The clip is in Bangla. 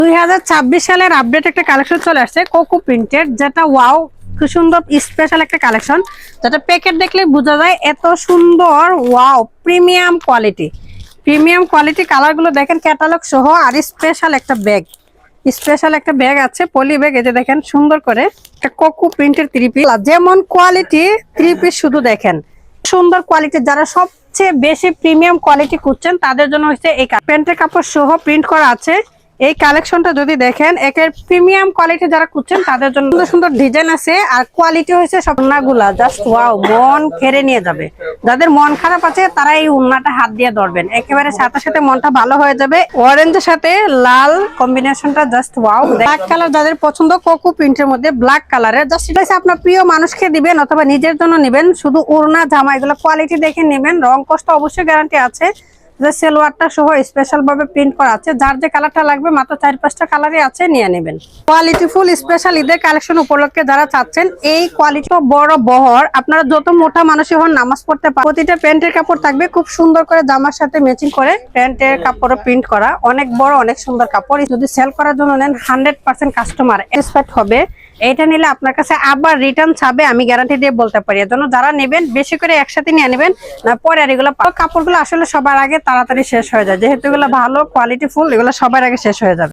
2026 সালের আপডেট একটা কালেকশন চলে আসছে কোকো প্রিন্টের, যেটা ওয়াও খুব সুন্দর স্পেশাল একটা কালেকশন, যেটা প্যাকেট দেখলে বোঝা যায় এত সুন্দর। ওয়াও, প্রিমিয়াম কোয়ালিটি কালার গুলো দেখেন, ক্যাটালগ সহ। আর স্পেশাল একটা ব্যাগ আছে, পলি ব্যাগ। এই যে দেখেন সুন্দর করে একটা কোকো প্রিন্টের থ্রি পিস, যেমন কোয়ালিটি থ্রি পিস শুধু দেখেন সুন্দর কোয়ালিটি। যারা সবচেয়ে বেশি প্রিমিয়াম কোয়ালিটি খুঁজছেন তাদের জন্য হচ্ছে এই প্যান্টের কাপড় সহ প্রিন্ট করা আছে। এই কালেকশনটা যদি দেখেন, একের প্রিমিয়াম কোয়ালিটি যারা খুঁজছেন তাদের জন্য সুন্দর সুন্দর ডিজাইন আছে। আর কোয়ালিটি হয়েছে সব উন্নাগুলা জাস্ট ওয়াও, মন কেড়ে নিয়ে যাবে। যাদের মন খারাপ আছে তারা এই উন্নাটা হাত দিয়ে ধরবেন, একেবারে সাথে সাথে মনটা ভালো হয়ে যাবে। অরেঞ্জের সাথে লাল কম্বিনেশনটা জাস্ট ওয়াও। ব্ল্যাক কালার যাদের পছন্দ, কোকো প্রিন্টের মধ্যে ব্ল্যাক কালারের, জাস্ট এটা আপনার প্রিয় মানুষকে দিবেন অথবা নিজের জন্য নেবেন। শুধু ওড়না জামা এগুলো কোয়ালিটি দেখে নেবেন, রং কষ্ট অবশ্যই গ্যারান্টি আছে। সেলোয়ারটা সহ স্পেশাল ভাবে প্রিন্ট করা আছে। যার যে কালারটা লাগবে মাত্র 4-5টা কালারই আছে, নিয়ে নেবেন। কোয়ালিটি ফুল স্পেশাল ঈদের কালেকশন উপলক্ষে যারা চাচ্ছেন এই কোয়ালিটি বড় বহর, আপনারা যত মোটা মানুষই হন নামাজ পড়তে পারেন। প্রতিটা প্যান্টের কাপড় থাকবে খুব সুন্দর করে জামার সাথে ম্যাচিং করে, প্যান্টের কাপড়ও প্রিন্ট করা, অনেক বড় অনেক সুন্দর কাপড়। যদি সেল করার জন্য নেন 100% কাস্টমার স্যাটিসফাইড হবে। এটা নিলে আপনার কাছে আবার রিটার্ন ছাবে, আমি গ্যারান্টি দিয়ে বলতে পারি। এর জন্য যারা নেবেন বেশি করে একসাথে নিয়ে নেবেন, না পরে আর এগুলো কাপড়গুলো আসলে সবার আগে তাড়াতাড়ি শেষ হয়ে যায়, যেহেতু এগুলো ভালো কোয়ালিটি ফুল, এগুলো সবার আগে শেষ হয়ে যাবে।